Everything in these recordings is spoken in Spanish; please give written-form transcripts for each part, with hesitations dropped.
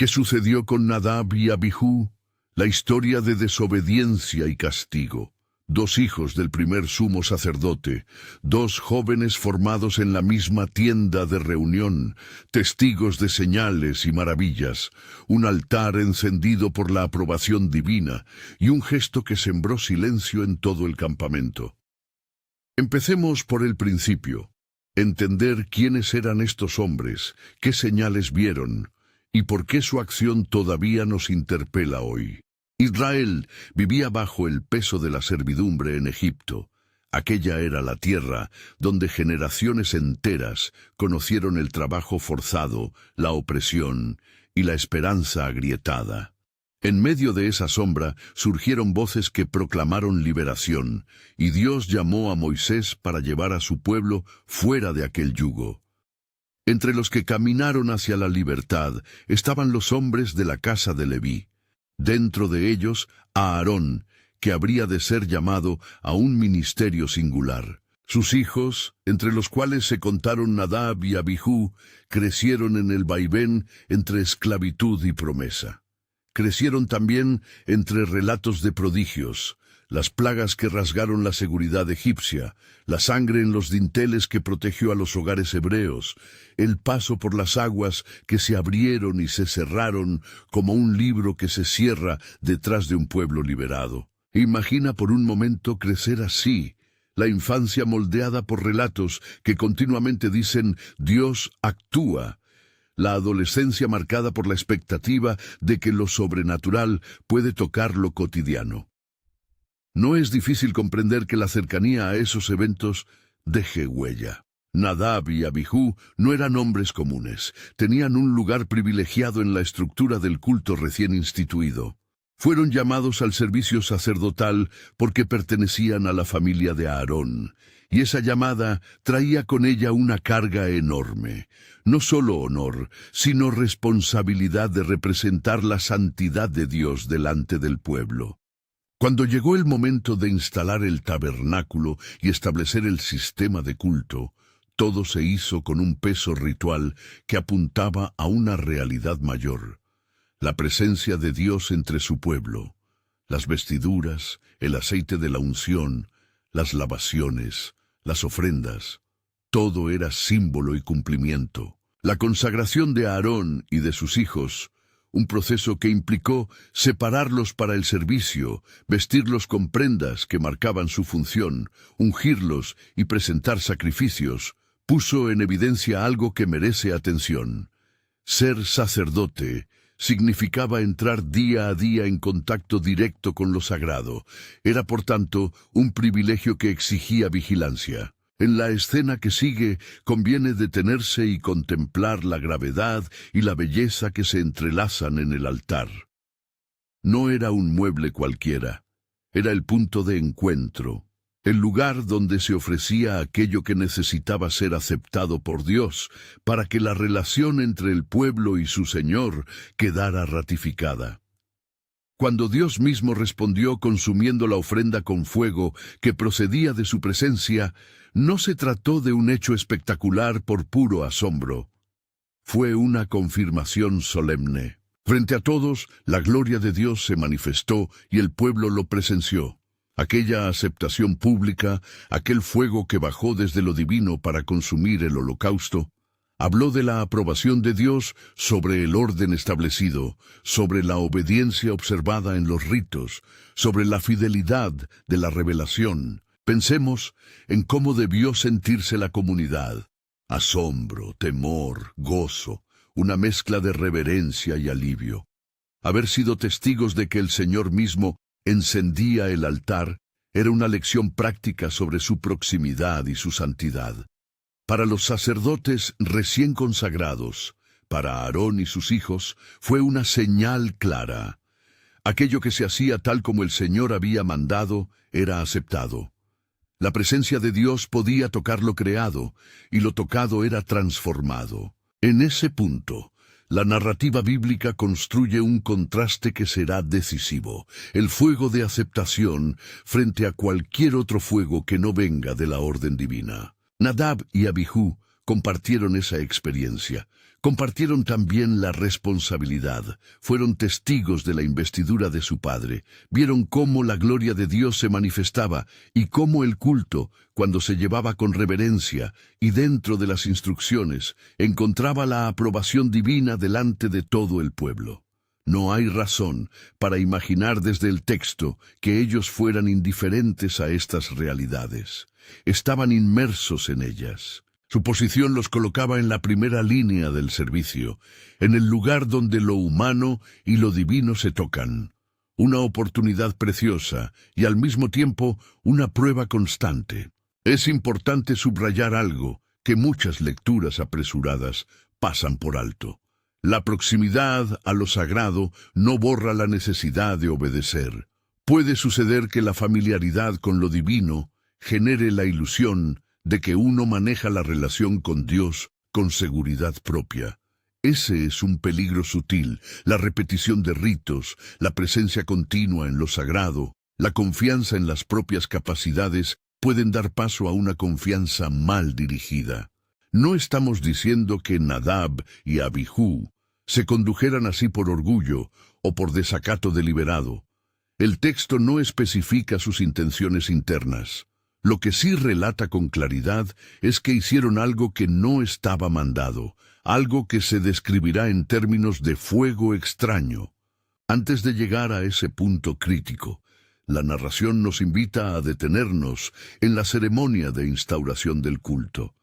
¿Qué sucedió con Nadab y Abijú? La historia de desobediencia y castigo. Dos hijos del primer sumo sacerdote, dos jóvenes formados en la misma tienda de reunión, testigos de señales y maravillas, un altar encendido por la aprobación divina y un gesto que sembró silencio en todo el campamento. Empecemos por el principio, entender quiénes eran estos hombres, qué señales vieron y por qué su acción todavía nos interpela hoy. Israel vivía bajo el peso de la servidumbre en Egipto. Aquella era la tierra donde generaciones enteras conocieron el trabajo forzado, la opresión y la esperanza agrietada. En medio de esa sombra surgieron voces que proclamaron liberación, y Dios llamó a Moisés para llevar a su pueblo fuera de aquel yugo. Entre los que caminaron hacia la libertad estaban los hombres de la casa de Leví. Dentro de ellos, a Aarón, que habría de ser llamado a un ministerio singular. Sus hijos, entre los cuales se contaron Nadab y Abijú, crecieron en el vaivén entre esclavitud y promesa. Crecieron también entre relatos de prodigios, las plagas que rasgaron la seguridad egipcia, la sangre en los dinteles que protegió a los hogares hebreos, el paso por las aguas que se abrieron y se cerraron como un libro que se cierra detrás de un pueblo liberado. Imagina por un momento crecer así, la infancia moldeada por relatos que continuamente dicen «Dios actúa», la adolescencia marcada por la expectativa de que lo sobrenatural puede tocar lo cotidiano. No es difícil comprender que la cercanía a esos eventos deje huella. Nadab y Abijú no eran hombres comunes, tenían un lugar privilegiado en la estructura del culto recién instituido. Fueron llamados al servicio sacerdotal porque pertenecían a la familia de Aarón, y esa llamada traía con ella una carga enorme. No solo honor, sino responsabilidad de representar la santidad de Dios delante del pueblo. Cuando llegó el momento de instalar el tabernáculo y establecer el sistema de culto, todo se hizo con un peso ritual que apuntaba a una realidad mayor: la presencia de Dios entre su pueblo. Las vestiduras, el aceite de la unción, las lavaciones, las ofrendas, todo era símbolo y cumplimiento. La consagración de Aarón y de sus hijos, un proceso que implicó separarlos para el servicio, vestirlos con prendas que marcaban su función, ungirlos y presentar sacrificios, puso en evidencia algo que merece atención. Ser sacerdote significaba entrar día a día en contacto directo con lo sagrado. Era, por tanto, un privilegio que exigía vigilancia. En la escena que sigue, conviene detenerse y contemplar la gravedad y la belleza que se entrelazan en el altar. No era un mueble cualquiera, era el punto de encuentro, el lugar donde se ofrecía aquello que necesitaba ser aceptado por Dios para que la relación entre el pueblo y su Señor quedara ratificada. Cuando Dios mismo respondió consumiendo la ofrenda con fuego que procedía de su presencia, no se trató de un hecho espectacular por puro asombro. Fue una confirmación solemne. Frente a todos, la gloria de Dios se manifestó y el pueblo lo presenció. Aquella aceptación pública, aquel fuego que bajó desde lo divino para consumir el holocausto, habló de la aprobación de Dios sobre el orden establecido, sobre la obediencia observada en los ritos, sobre la fidelidad de la revelación. Pensemos en cómo debió sentirse la comunidad. Asombro, temor, gozo, una mezcla de reverencia y alivio. Haber sido testigos de que el Señor mismo encendía el altar era una lección práctica sobre su proximidad y su santidad. Para los sacerdotes recién consagrados, para Aarón y sus hijos, fue una señal clara. Aquello que se hacía tal como el Señor había mandado era aceptado. La presencia de Dios podía tocar lo creado, y lo tocado era transformado. En ese punto, la narrativa bíblica construye un contraste que será decisivo: el fuego de aceptación frente a cualquier otro fuego que no venga de la orden divina. Nadab y Abijú compartieron esa experiencia. Compartieron también la responsabilidad, fueron testigos de la investidura de su padre, vieron cómo la gloria de Dios se manifestaba y cómo el culto, cuando se llevaba con reverencia y dentro de las instrucciones, encontraba la aprobación divina delante de todo el pueblo. No hay razón para imaginar desde el texto que ellos fueran indiferentes a estas realidades. Estaban inmersos en ellas. Su posición los colocaba en la primera línea del servicio, en el lugar donde lo humano y lo divino se tocan. Una oportunidad preciosa y al mismo tiempo una prueba constante. Es importante subrayar algo que muchas lecturas apresuradas pasan por alto. La proximidad a lo sagrado no borra la necesidad de obedecer. Puede suceder que la familiaridad con lo divino genere la ilusión de que uno maneja la relación con Dios con seguridad propia. Ese es un peligro sutil, la repetición de ritos, la presencia continua en lo sagrado, la confianza en las propias capacidades pueden dar paso a una confianza mal dirigida. No estamos diciendo que Nadab y Abihú se condujeran así por orgullo o por desacato deliberado. El texto no especifica sus intenciones internas. Lo que sí relata con claridad es que hicieron algo que no estaba mandado, algo que se describirá en términos de fuego extraño. Antes de llegar a ese punto crítico, la narración nos invita a detenernos en la ceremonia de instauración del culto.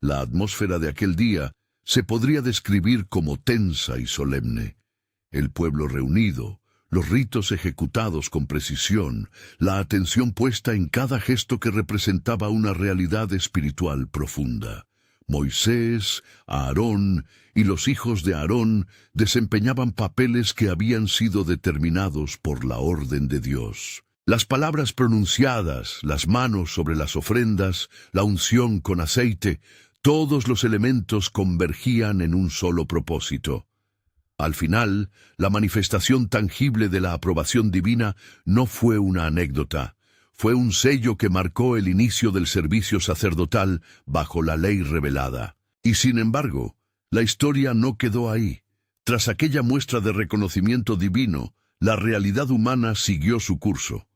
La atmósfera de aquel día se podría describir como tensa y solemne. El pueblo reunido, los ritos ejecutados con precisión, la atención puesta en cada gesto que representaba una realidad espiritual profunda. Moisés, Aarón y los hijos de Aarón desempeñaban papeles que habían sido determinados por la orden de Dios. Las palabras pronunciadas, las manos sobre las ofrendas, la unción con aceite, todos los elementos convergían en un solo propósito. Al final, la manifestación tangible de la aprobación divina no fue una anécdota, fue un sello que marcó el inicio del servicio sacerdotal bajo la ley revelada. Y sin embargo, la historia no quedó ahí. Tras aquella muestra de reconocimiento divino, la realidad humana siguió su curso.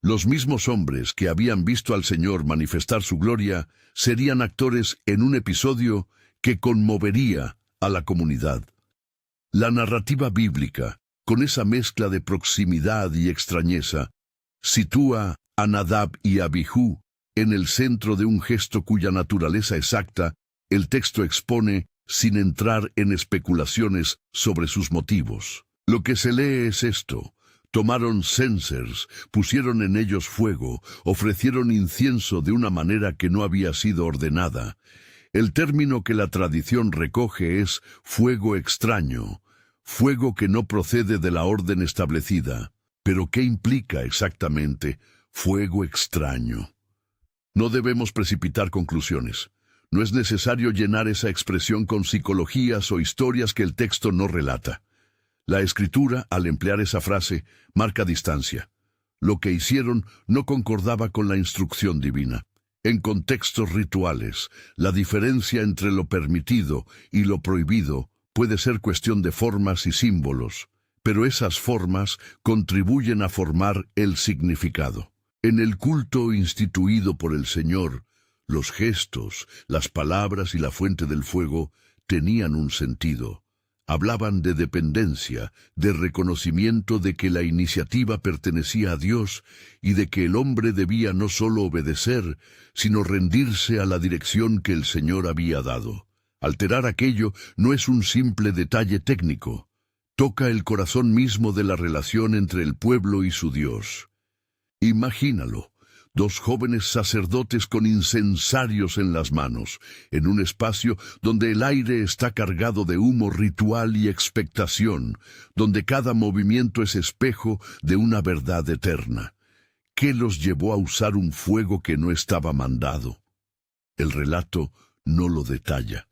Los mismos hombres que habían visto al Señor manifestar su gloria serían actores en un episodio que conmovería a la comunidad. La narrativa bíblica, con esa mezcla de proximidad y extrañeza, sitúa a Nadab y Abihú en el centro de un gesto cuya naturaleza exacta el texto expone sin entrar en especulaciones sobre sus motivos. Lo que se lee es esto: tomaron censers, pusieron en ellos fuego, ofrecieron incienso de una manera que no había sido ordenada. El término que la tradición recoge es fuego extraño, fuego que no procede de la orden establecida. Pero ¿qué implica exactamente fuego extraño? No debemos precipitar conclusiones. No es necesario llenar esa expresión con psicologías o historias que el texto no relata. La Escritura, al emplear esa frase, marca distancia. Lo que hicieron no concordaba con la instrucción divina. En contextos rituales, la diferencia entre lo permitido y lo prohibido puede ser cuestión de formas y símbolos, pero esas formas contribuyen a formar el significado. En el culto instituido por el Señor, los gestos, las palabras y la fuente del fuego tenían un sentido. Hablaban de dependencia, de reconocimiento de que la iniciativa pertenecía a Dios y de que el hombre debía no solo obedecer, sino rendirse a la dirección que el Señor había dado. Alterar aquello no es un simple detalle técnico. Toca el corazón mismo de la relación entre el pueblo y su Dios. Imagínalo. Dos jóvenes sacerdotes con incensarios en las manos, en un espacio donde el aire está cargado de humo ritual y expectación, donde cada movimiento es espejo de una verdad eterna. ¿Qué los llevó a usar un fuego que no estaba mandado? El relato no lo detalla.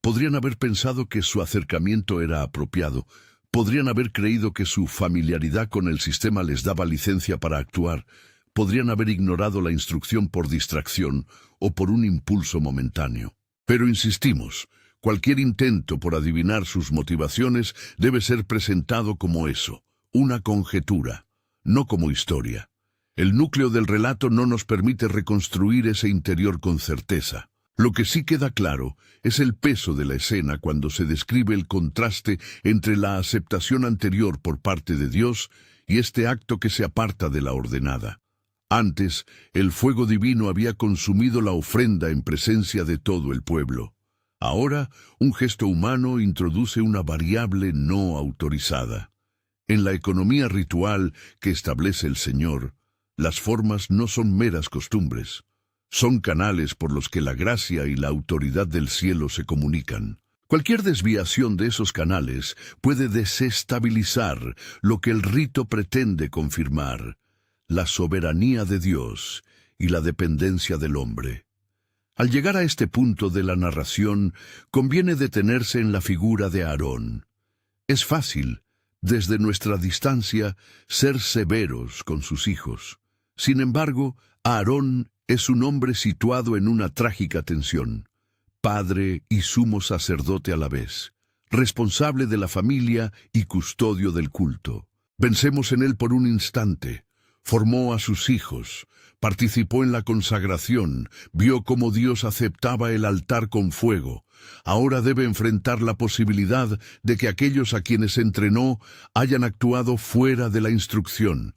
Podrían haber pensado que su acercamiento era apropiado, podrían haber creído que su familiaridad con el sistema les daba licencia para actuar, podrían haber ignorado la instrucción por distracción o por un impulso momentáneo. Pero insistimos, Cualquier intento por adivinar sus motivaciones debe ser presentado como eso, una conjetura, no como historia. El núcleo del relato no nos permite reconstruir ese interior con certeza. Lo que sí queda claro es el peso de la escena cuando se describe el contraste entre la aceptación anterior por parte de Dios y este acto que se aparta de la ordenada. Antes, el fuego divino había consumido la ofrenda en presencia de todo el pueblo. Ahora, un gesto humano introduce una variable no autorizada. En la economía ritual que establece el Señor, las formas no son meras costumbres. Son canales por los que la gracia y la autoridad del cielo se comunican. Cualquier desviación de esos canales puede desestabilizar lo que el rito pretende confirmar, la soberanía de Dios y la dependencia del hombre. Al llegar a este punto de la narración, conviene detenerse en la figura de Aarón. Es fácil, desde nuestra distancia, ser severos con sus hijos. Sin embargo, Aarón es un hombre situado en una trágica tensión, padre y sumo sacerdote a la vez, responsable de la familia y custodio del culto. Pensemos en él por un instante. Formó a sus hijos, participó en la consagración, vio cómo Dios aceptaba el altar con fuego. Ahora debe enfrentar la posibilidad de que aquellos a quienes entrenó hayan actuado fuera de la instrucción.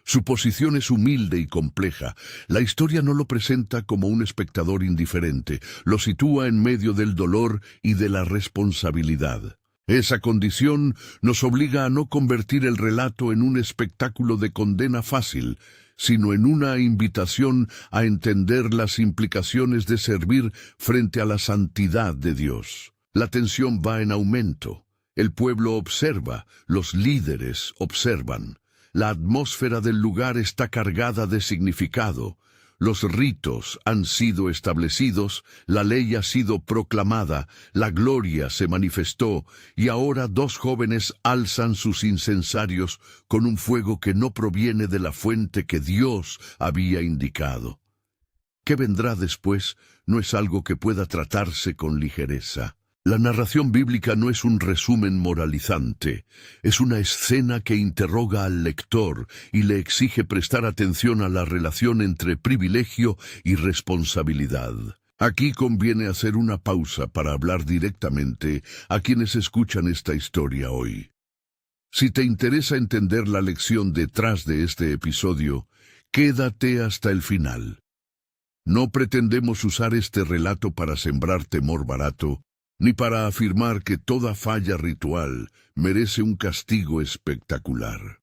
Su posición es humilde y compleja. La historia no lo presenta como un espectador indiferente, lo sitúa en medio del dolor y de la responsabilidad. Esa condición nos obliga a no convertir el relato en un espectáculo de condena fácil, sino en una invitación a entender las implicaciones de servir frente a la santidad de Dios. La tensión va en aumento. El pueblo observa, los líderes observan. La atmósfera del lugar está cargada de significado. Los ritos han sido establecidos, la ley ha sido proclamada, la gloria se manifestó, y ahora dos jóvenes alzan sus incensarios con un fuego que no proviene de la fuente que Dios había indicado. ¿Qué vendrá después? No es algo que pueda tratarse con ligereza. La narración bíblica no es un resumen moralizante, es una escena que interroga al lector y le exige prestar atención a la relación entre privilegio y responsabilidad. Aquí conviene hacer una pausa para hablar directamente a quienes escuchan esta historia hoy. Si te interesa entender la lección detrás de este episodio, quédate hasta el final. No pretendemos usar este relato para sembrar temor barato, ni para afirmar que toda falla ritual merece un castigo espectacular.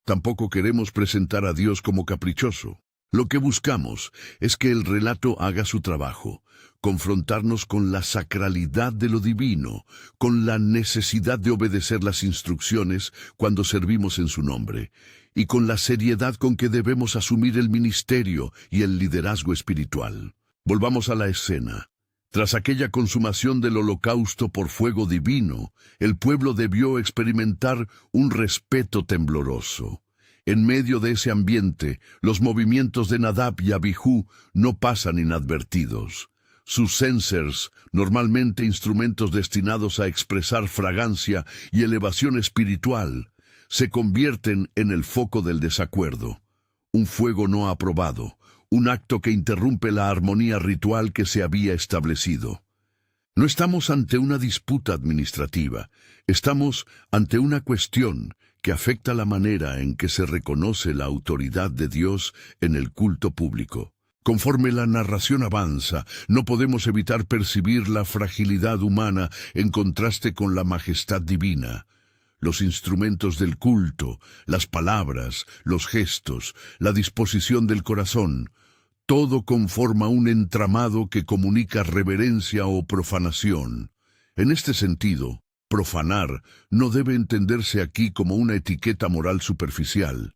Tampoco queremos presentar a Dios como caprichoso. Lo que buscamos es que el relato haga su trabajo, confrontarnos con la sacralidad de lo divino, con la necesidad de obedecer las instrucciones cuando servimos en su nombre, y con la seriedad con que debemos asumir el ministerio y el liderazgo espiritual. Volvamos a la escena. Tras aquella consumación del holocausto por fuego divino, el pueblo debió experimentar un respeto tembloroso. En medio de ese ambiente, los movimientos de Nadab y Abihú no pasan inadvertidos. Sus censers, normalmente instrumentos destinados a expresar fragancia y elevación espiritual, se convierten en el foco del desacuerdo. Un fuego no aprobado, un acto que interrumpe la armonía ritual que se había establecido. No estamos ante una disputa administrativa, estamos ante una cuestión que afecta la manera en que se reconoce la autoridad de Dios en el culto público. Conforme la narración avanza, no podemos evitar percibir la fragilidad humana en contraste con la majestad divina. Los instrumentos del culto, las palabras, los gestos, la disposición del corazón, todo conforma un entramado que comunica reverencia o profanación. En este sentido, profanar no debe entenderse aquí como una etiqueta moral superficial.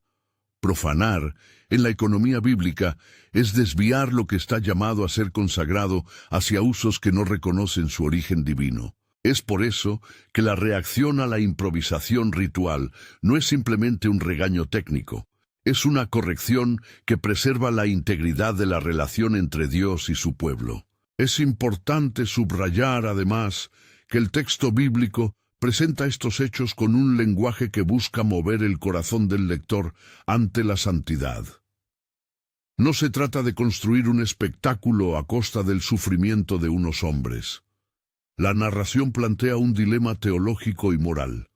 Profanar, en la economía bíblica, es desviar lo que está llamado a ser consagrado hacia usos que no reconocen su origen divino. Es por eso que la reacción a la improvisación ritual no es simplemente un regaño técnico. Es una corrección que preserva la integridad de la relación entre Dios y su pueblo. Es importante subrayar, además, que el texto bíblico presenta estos hechos con un lenguaje que busca mover el corazón del lector ante la santidad. No se trata de construir un espectáculo a costa del sufrimiento de unos hombres. La narración plantea un dilema teológico y moral.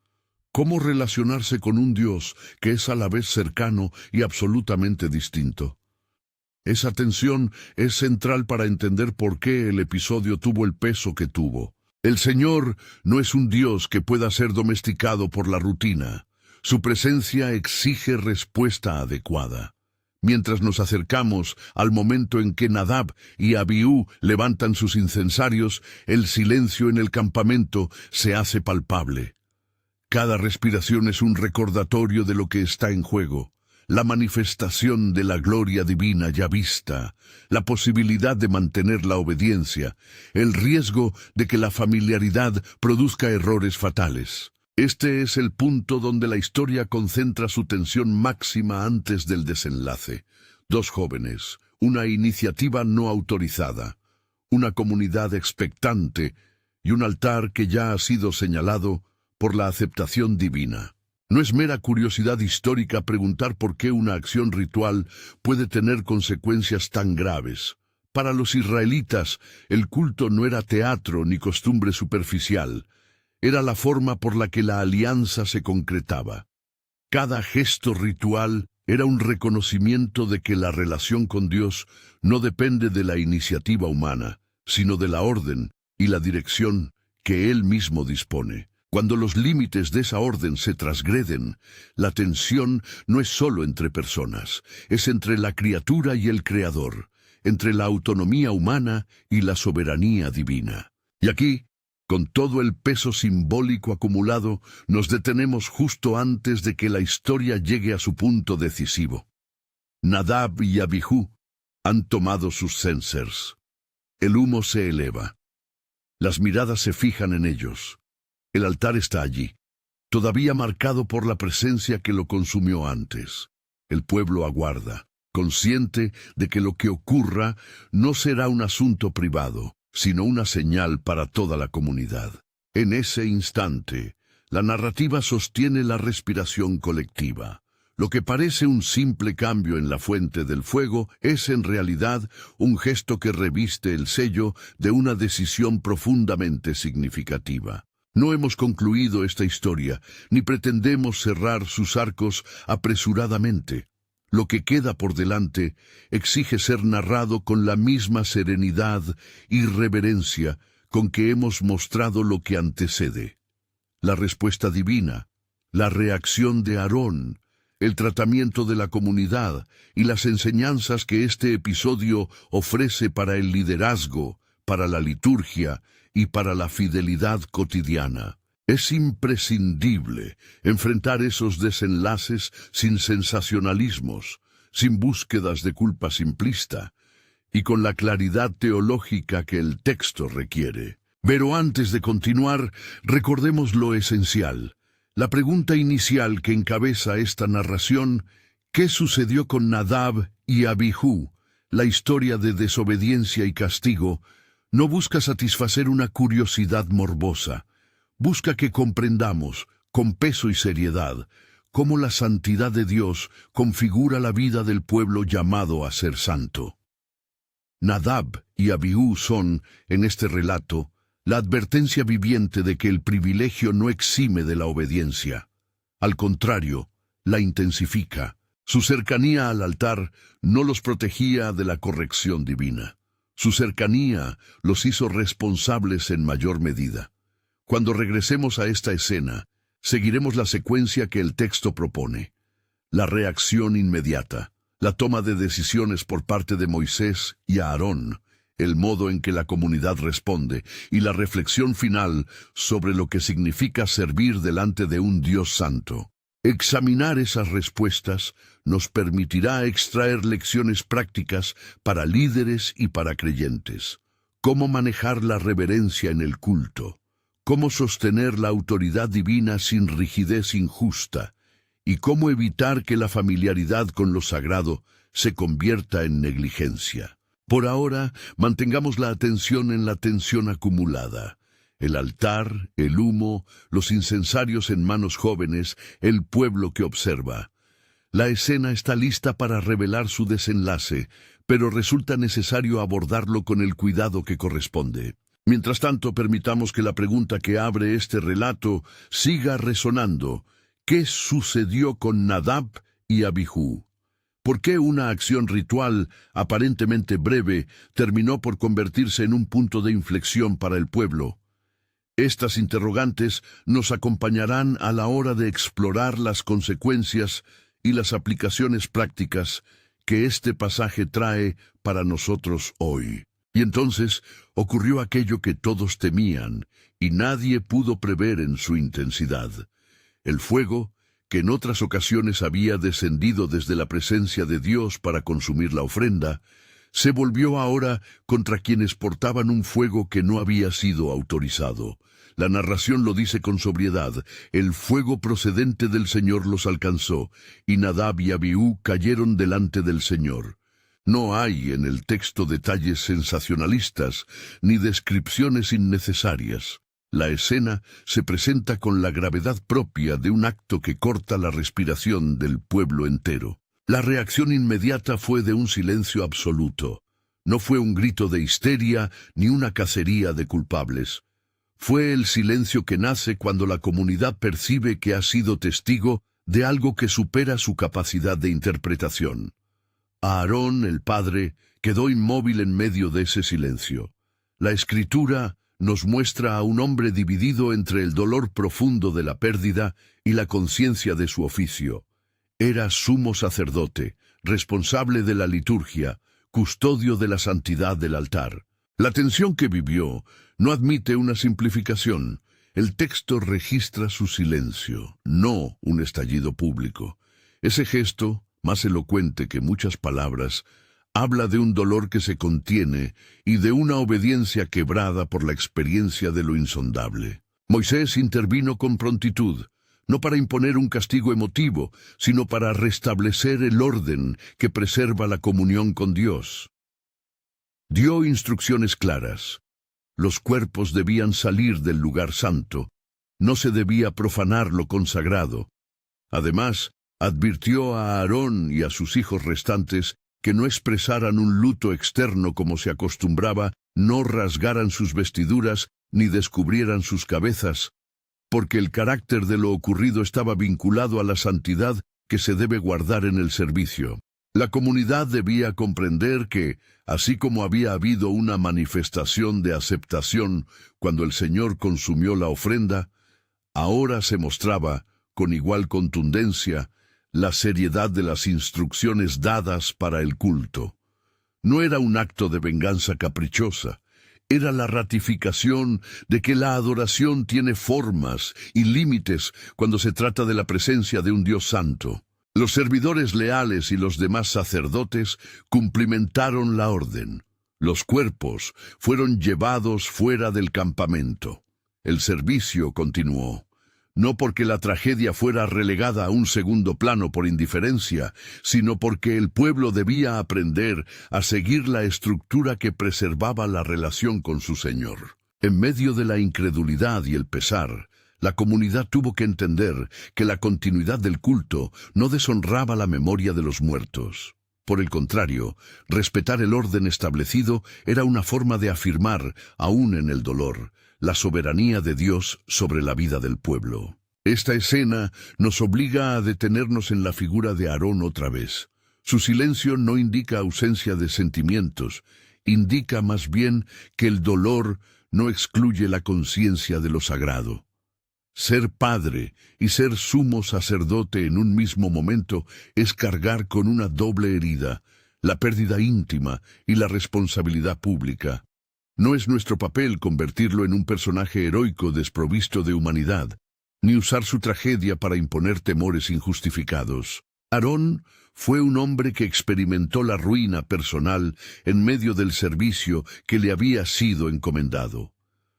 ¿Cómo relacionarse con un Dios que es a la vez cercano y absolutamente distinto? Esa tensión es central para entender por qué el episodio tuvo el peso que tuvo. El Señor no es un Dios que pueda ser domesticado por la rutina. Su presencia exige respuesta adecuada. Mientras nos acercamos al momento en que Nadab y Abiú levantan sus incensarios, el silencio en el campamento se hace palpable. Cada respiración es un recordatorio de lo que está en juego. La manifestación de la gloria divina ya vista, la posibilidad de mantener la obediencia, el riesgo de que la familiaridad produzca errores fatales. Este es el punto donde la historia concentra su tensión máxima antes del desenlace. Dos jóvenes, una iniciativa no autorizada, una comunidad expectante y un altar que ya ha sido señalado por la aceptación divina. No es mera curiosidad histórica preguntar por qué una acción ritual puede tener consecuencias tan graves. Para los israelitas, el culto no era teatro ni costumbre superficial. Era la forma por la que la alianza se concretaba. Cada gesto ritual era un reconocimiento de que la relación con Dios no depende de la iniciativa humana, sino de la orden y la dirección que Él mismo dispone. Cuando los límites de esa orden se transgreden, la tensión no es solo entre personas, es entre la criatura y el Creador, entre la autonomía humana y la soberanía divina. Y aquí, con todo el peso simbólico acumulado, nos detenemos justo antes de que la historia llegue a su punto decisivo. Nadab y Abijú han tomado sus censers. El humo se eleva. Las miradas se fijan en ellos. El altar está allí, todavía marcado por la presencia que lo consumió antes. El pueblo aguarda, consciente de que lo que ocurra no será un asunto privado, sino una señal para toda la comunidad. En ese instante, la narrativa sostiene la respiración colectiva. Lo que parece un simple cambio en la fuente del fuego es en realidad un gesto que reviste el sello de una decisión profundamente significativa. No hemos concluido esta historia, ni pretendemos cerrar sus arcos apresuradamente. Lo que queda por delante exige ser narrado con la misma serenidad y reverencia con que hemos mostrado lo que antecede. La respuesta divina, la reacción de Aarón, el tratamiento de la comunidad y las enseñanzas que este episodio ofrece para el liderazgo, para la liturgia y para la fidelidad cotidiana. Es imprescindible enfrentar esos desenlaces sin sensacionalismos, sin búsquedas de culpa simplista, y con la claridad teológica que el texto requiere. Pero antes de continuar, recordemos lo esencial. La pregunta inicial que encabeza esta narración: ¿qué sucedió con Nadab y Abijú? La historia de desobediencia y castigo no busca satisfacer una curiosidad morbosa. Busca que comprendamos, con peso y seriedad, cómo la santidad de Dios configura la vida del pueblo llamado a ser santo. Nadab y Abiú son, en este relato, la advertencia viviente de que el privilegio no exime de la obediencia. Al contrario, la intensifica. Su cercanía al altar no los protegía de la corrección divina. Su cercanía los hizo responsables en mayor medida. Cuando regresemos a esta escena, seguiremos la secuencia que el texto propone. La reacción inmediata, la toma de decisiones por parte de Moisés y Aarón, el modo en que la comunidad responde y la reflexión final sobre lo que significa servir delante de un Dios santo. Examinar esas respuestas nos permitirá extraer lecciones prácticas para líderes y para creyentes. Cómo manejar la reverencia en el culto, cómo sostener la autoridad divina sin rigidez injusta, y cómo evitar que la familiaridad con lo sagrado se convierta en negligencia. Por ahora, mantengamos la atención en la tensión acumulada. El altar, el humo, los incensarios en manos jóvenes, el pueblo que observa. La escena está lista para revelar su desenlace, pero resulta necesario abordarlo con el cuidado que corresponde. Mientras tanto, permitamos que la pregunta que abre este relato siga resonando. ¿Qué sucedió con Nadab y Abihú? ¿Por qué una acción ritual, aparentemente breve, terminó por convertirse en un punto de inflexión para el pueblo? Estas interrogantes nos acompañarán a la hora de explorar las consecuencias y las aplicaciones prácticas que este pasaje trae para nosotros hoy. Y entonces ocurrió aquello que todos temían y nadie pudo prever en su intensidad. El fuego, que en otras ocasiones había descendido desde la presencia de Dios para consumir la ofrenda, se volvió ahora contra quienes portaban un fuego que no había sido autorizado. La narración lo dice con sobriedad: el fuego procedente del Señor los alcanzó, y Nadab y Abihú cayeron delante del Señor. No hay en el texto detalles sensacionalistas ni descripciones innecesarias. La escena se presenta con la gravedad propia de un acto que corta la respiración del pueblo entero. La reacción inmediata fue de un silencio absoluto. No fue un grito de histeria ni una cacería de culpables. Fue el silencio que nace cuando la comunidad percibe que ha sido testigo de algo que supera su capacidad de interpretación. Aarón, el padre, quedó inmóvil en medio de ese silencio. La Escritura nos muestra a un hombre dividido entre el dolor profundo de la pérdida y la conciencia de su oficio. Era sumo sacerdote, responsable de la liturgia, custodio de la santidad del altar. La tensión que vivió no admite una simplificación. El texto registra su silencio, no un estallido público. Ese gesto, más elocuente que muchas palabras, habla de un dolor que se contiene y de una obediencia quebrada por la experiencia de lo insondable. Moisés intervino con prontitud, no para imponer un castigo emotivo, sino para restablecer el orden que preserva la comunión con Dios. Dio instrucciones claras. Los cuerpos debían salir del lugar santo, no se debía profanar lo consagrado. Además, advirtió a Aarón y a sus hijos restantes que no expresaran un luto externo como se acostumbraba, no rasgaran sus vestiduras ni descubrieran sus cabezas, porque el carácter de lo ocurrido estaba vinculado a la santidad que se debe guardar en el servicio. La comunidad debía comprender que, así como había habido una manifestación de aceptación cuando el Señor consumió la ofrenda, ahora se mostraba, con igual contundencia, la seriedad de las instrucciones dadas para el culto. No era un acto de venganza caprichosa, era la ratificación de que la adoración tiene formas y límites cuando se trata de la presencia de un Dios santo. Los servidores leales y los demás sacerdotes cumplimentaron la orden. Los cuerpos fueron llevados fuera del campamento. El servicio continuó. No porque la tragedia fuera relegada a un segundo plano por indiferencia, sino porque el pueblo debía aprender a seguir la estructura que preservaba la relación con su Señor. En medio de la incredulidad y el pesar, la comunidad tuvo que entender que la continuidad del culto no deshonraba la memoria de los muertos. Por el contrario, respetar el orden establecido era una forma de afirmar, aún en el dolor, la soberanía de Dios sobre la vida del pueblo. Esta escena nos obliga a detenernos en la figura de Aarón otra vez. Su silencio no indica ausencia de sentimientos, indica más bien que el dolor no excluye la conciencia de lo sagrado. Ser padre y ser sumo sacerdote en un mismo momento es cargar con una doble herida, la pérdida íntima y la responsabilidad pública. No es nuestro papel convertirlo en un personaje heroico desprovisto de humanidad, ni usar su tragedia para imponer temores injustificados. Aarón fue un hombre que experimentó la ruina personal en medio del servicio que le había sido encomendado.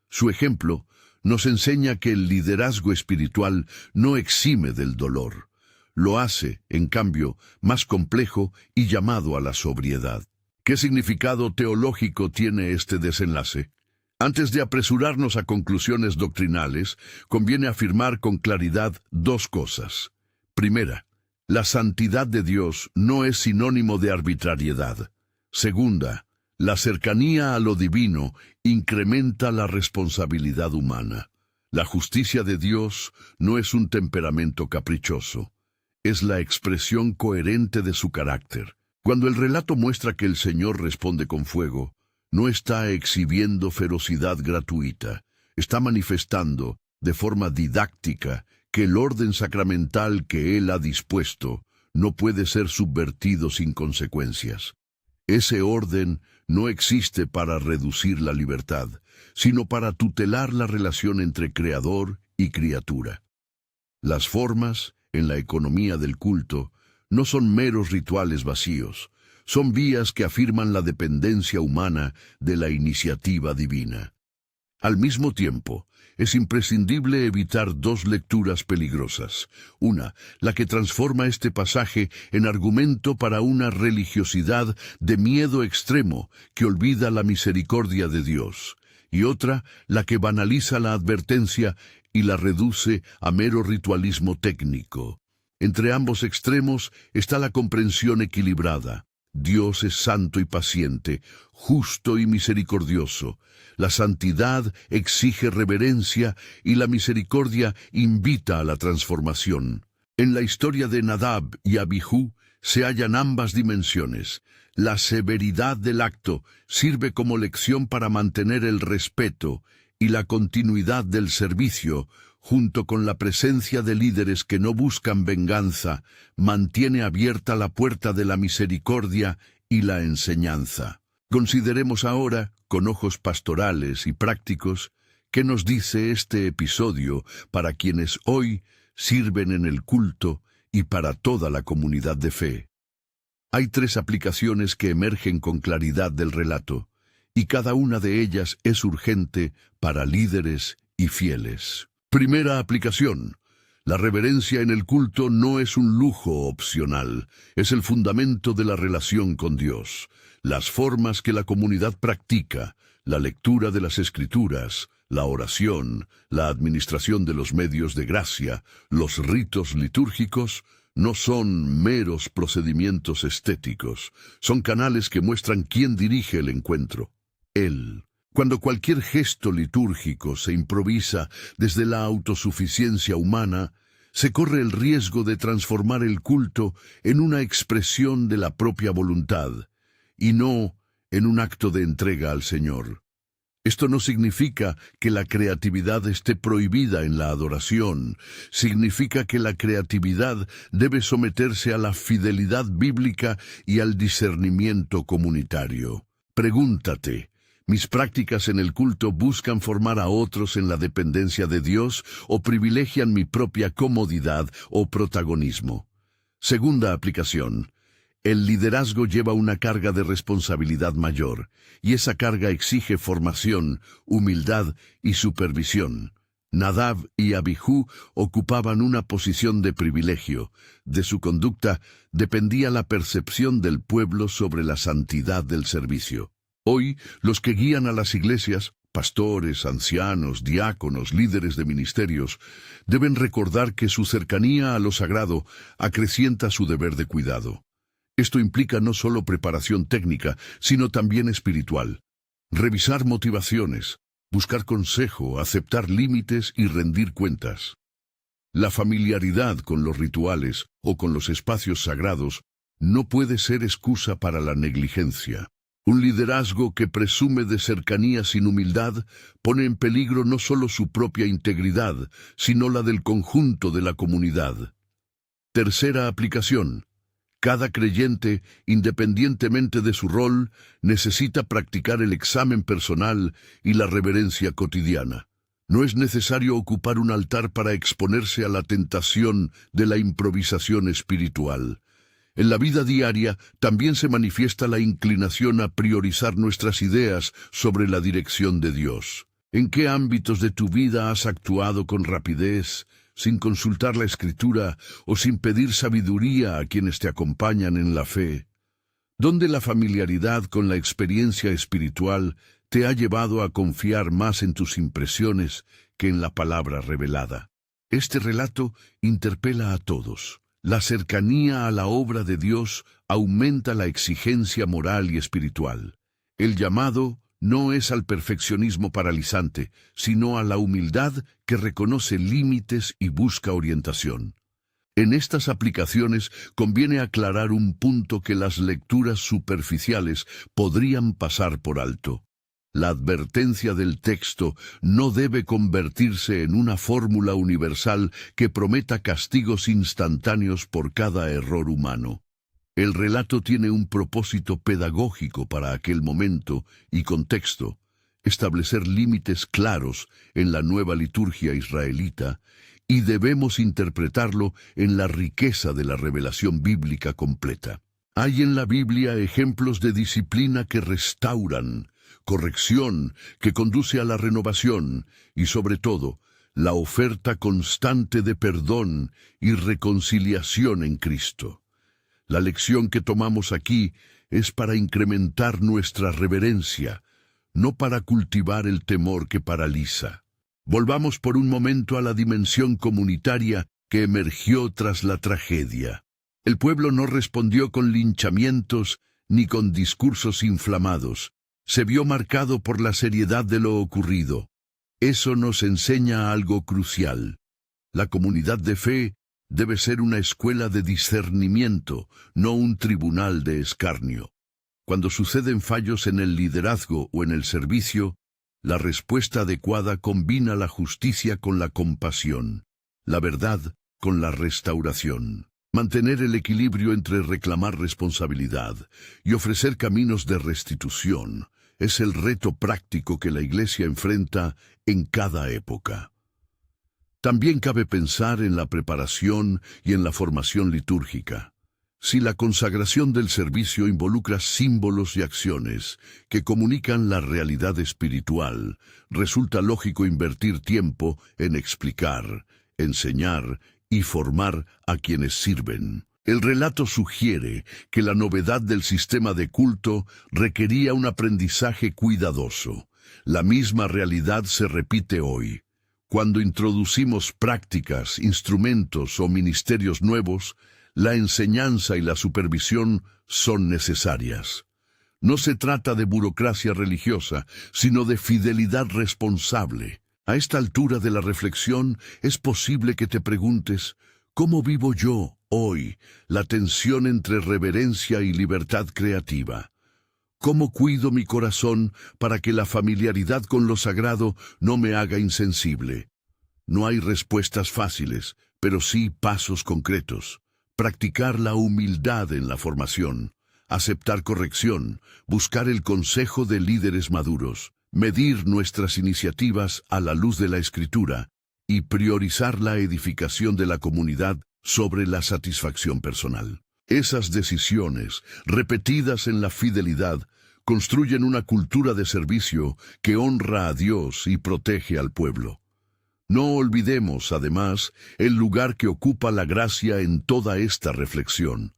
Su ejemplo nos enseña que el liderazgo espiritual no exime del dolor. Lo hace, en cambio, más complejo y llamado a la sobriedad. ¿Qué significado teológico tiene este desenlace? Antes de apresurarnos a conclusiones doctrinales, conviene afirmar con claridad dos cosas. Primera, la santidad de Dios no es sinónimo de arbitrariedad. Segunda, la cercanía a lo divino incrementa la responsabilidad humana. La justicia de Dios no es un temperamento caprichoso, es la expresión coherente de su carácter. Cuando el relato muestra que el Señor responde con fuego, no está exhibiendo ferocidad gratuita, está manifestando, de forma didáctica, que el orden sacramental que Él ha dispuesto no puede ser subvertido sin consecuencias. Ese orden no existe para reducir la libertad, sino para tutelar la relación entre creador y criatura. Las formas, en la economía del culto, no son meros rituales vacíos, son vías que afirman la dependencia humana de la iniciativa divina. Al mismo tiempo, es imprescindible evitar dos lecturas peligrosas. Una, la que transforma este pasaje en argumento para una religiosidad de miedo extremo que olvida la misericordia de Dios. Y otra, la que banaliza la advertencia y la reduce a mero ritualismo técnico. Entre ambos extremos está la comprensión equilibrada. Dios es santo y paciente, justo y misericordioso. La santidad exige reverencia y la misericordia invita a la transformación. En la historia de Nadab y Abihú se hallan ambas dimensiones. La severidad del acto sirve como lección para mantener el respeto y la continuidad del servicio, junto con la presencia de líderes que no buscan venganza, mantiene abierta la puerta de la misericordia y la enseñanza. Consideremos ahora, con ojos pastorales y prácticos, qué nos dice este episodio para quienes hoy sirven en el culto y para toda la comunidad de fe. Hay tres aplicaciones que emergen con claridad del relato, y cada una de ellas es urgente para líderes y fieles. Primera aplicación. La reverencia en el culto no es un lujo opcional, es el fundamento de la relación con Dios. Las formas que la comunidad practica, la lectura de las Escrituras, la oración, la administración de los medios de gracia, los ritos litúrgicos, no son meros procedimientos estéticos, son canales que muestran quién dirige el encuentro. Él. Cuando cualquier gesto litúrgico se improvisa desde la autosuficiencia humana, se corre el riesgo de transformar el culto en una expresión de la propia voluntad, y no en un acto de entrega al Señor. Esto no significa que la creatividad esté prohibida en la adoración, significa que la creatividad debe someterse a la fidelidad bíblica y al discernimiento comunitario. Pregúntate, ¿mis prácticas en el culto buscan formar a otros en la dependencia de Dios o privilegian mi propia comodidad o protagonismo? Segunda aplicación. El liderazgo lleva una carga de responsabilidad mayor, y esa carga exige formación, humildad y supervisión. Nadab y Abihú ocupaban una posición de privilegio. De su conducta dependía la percepción del pueblo sobre la santidad del servicio. Hoy, los que guían a las iglesias, pastores, ancianos, diáconos, líderes de ministerios, deben recordar que su cercanía a lo sagrado acrecienta su deber de cuidado. Esto implica no solo preparación técnica, sino también espiritual. Revisar motivaciones, buscar consejo, aceptar límites y rendir cuentas. La familiaridad con los rituales o con los espacios sagrados no puede ser excusa para la negligencia. Un liderazgo que presume de cercanía sin humildad pone en peligro no solo su propia integridad, sino la del conjunto de la comunidad. Tercera aplicación. Cada creyente, independientemente de su rol, necesita practicar el examen personal y la reverencia cotidiana. No es necesario ocupar un altar para exponerse a la tentación de la improvisación espiritual. En la vida diaria también se manifiesta la inclinación a priorizar nuestras ideas sobre la dirección de Dios. ¿En qué ámbitos de tu vida has actuado con rapidez, sin consultar la Escritura o sin pedir sabiduría a quienes te acompañan en la fe? donde la familiaridad con la experiencia espiritual te ha llevado a confiar más en tus impresiones que en la palabra revelada. Este relato interpela a todos. La cercanía a la obra de Dios aumenta la exigencia moral y espiritual. El llamado no es al perfeccionismo paralizante, sino a la humildad que reconoce límites y busca orientación. En estas aplicaciones conviene aclarar un punto que las lecturas superficiales podrían pasar por alto. La advertencia del texto no debe convertirse en una fórmula universal que prometa castigos instantáneos por cada error humano. El relato tiene un propósito pedagógico para aquel momento y contexto, establecer límites claros en la nueva liturgia israelita, y debemos interpretarlo en la riqueza de la revelación bíblica completa. Hay en la Biblia ejemplos de disciplina que restauran, corrección que conduce a la renovación y, sobre todo, la oferta constante de perdón y reconciliación en Cristo. La lección que tomamos aquí es para incrementar nuestra reverencia, no para cultivar el temor que paraliza. Volvamos por un momento a la dimensión comunitaria que emergió tras la tragedia. El pueblo no respondió con linchamientos ni con discursos inflamados. Se vio marcado por la seriedad de lo ocurrido. Eso nos enseña algo crucial. La comunidad de fe debe ser una escuela de discernimiento, no un tribunal de escarnio. Cuando suceden fallos en el liderazgo o en el servicio, la respuesta adecuada combina la justicia con la compasión, la verdad con la restauración. Mantener el equilibrio entre reclamar responsabilidad y ofrecer caminos de restitución es el reto práctico que la Iglesia enfrenta en cada época. También cabe pensar en la preparación y en la formación litúrgica. Si la consagración del servicio involucra símbolos y acciones que comunican la realidad espiritual, resulta lógico invertir tiempo en explicar, enseñar y formar a quienes sirven. El relato sugiere que la novedad del sistema de culto requería un aprendizaje cuidadoso. La misma realidad se repite hoy. Cuando introducimos prácticas, instrumentos o ministerios nuevos, la enseñanza y la supervisión son necesarias. No se trata de burocracia religiosa, sino de fidelidad responsable. A esta altura de la reflexión es posible que te preguntes, ¿cómo vivo yo hoy la tensión entre reverencia y libertad creativa? ¿Cómo cuido mi corazón para que la familiaridad con lo sagrado no me haga insensible? No hay respuestas fáciles, pero sí pasos concretos. Practicar la humildad en la formación, aceptar corrección, buscar el consejo de líderes maduros, medir nuestras iniciativas a la luz de la Escritura y priorizar la edificación de la comunidad sobre la satisfacción personal. Esas decisiones, repetidas en la fidelidad, construyen una cultura de servicio que honra a Dios y protege al pueblo. No olvidemos, además, el lugar que ocupa la gracia en toda esta reflexión.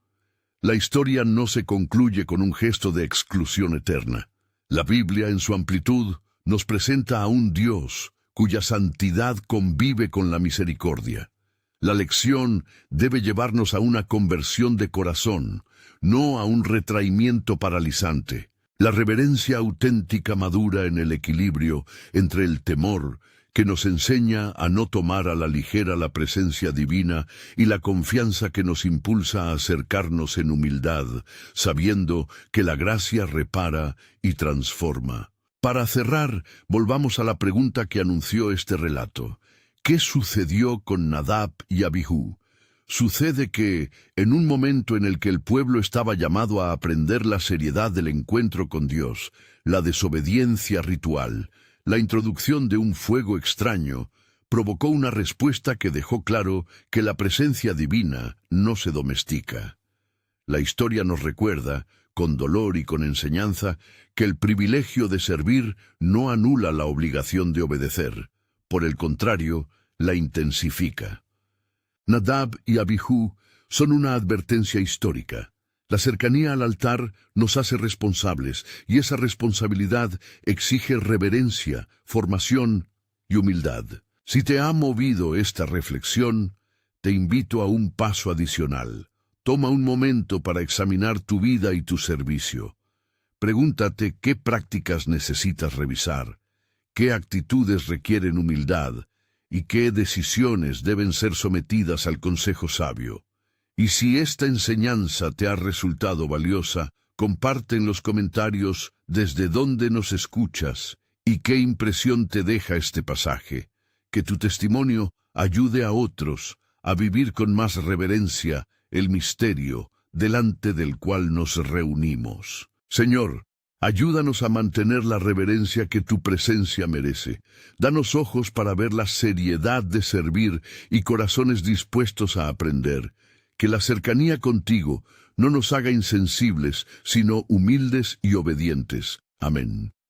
La historia no se concluye con un gesto de exclusión eterna. La Biblia, en su amplitud, nos presenta a un Dios cuya santidad convive con la misericordia. La lección debe llevarnos a una conversión de corazón, no a un retraimiento paralizante. La reverencia auténtica madura en el equilibrio entre el temor, que nos enseña a no tomar a la ligera la presencia divina, y la confianza que nos impulsa a acercarnos en humildad, sabiendo que la gracia repara y transforma. Para cerrar, volvamos a la pregunta que anunció este relato. ¿Qué sucedió con Nadab y Abihú? Sucede que, en un momento en el que el pueblo estaba llamado a aprender la seriedad del encuentro con Dios, la desobediencia ritual, la introducción de un fuego extraño, provocó una respuesta que dejó claro que la presencia divina no se domestica. La historia nos recuerda, con dolor y con enseñanza, que el privilegio de servir no anula la obligación de obedecer. Por el contrario, la intensifica. Nadab y Abihú son una advertencia histórica. La cercanía al altar nos hace responsables, y esa responsabilidad exige reverencia, formación y humildad. Si te ha movido esta reflexión, te invito a un paso adicional. Toma un momento para examinar tu vida y tu servicio. Pregúntate qué prácticas necesitas revisar, qué actitudes requieren humildad y qué decisiones deben ser sometidas al consejo sabio. Y si esta enseñanza te ha resultado valiosa, comparte en los comentarios desde dónde nos escuchas y qué impresión te deja este pasaje. Que tu testimonio ayude a otros a vivir con más reverencia el misterio delante del cual nos reunimos. Señor, ayúdanos a mantener la reverencia que tu presencia merece. Danos ojos para ver la seriedad de servir y corazones dispuestos a aprender. Que la cercanía contigo no nos haga insensibles, sino humildes y obedientes. Amén.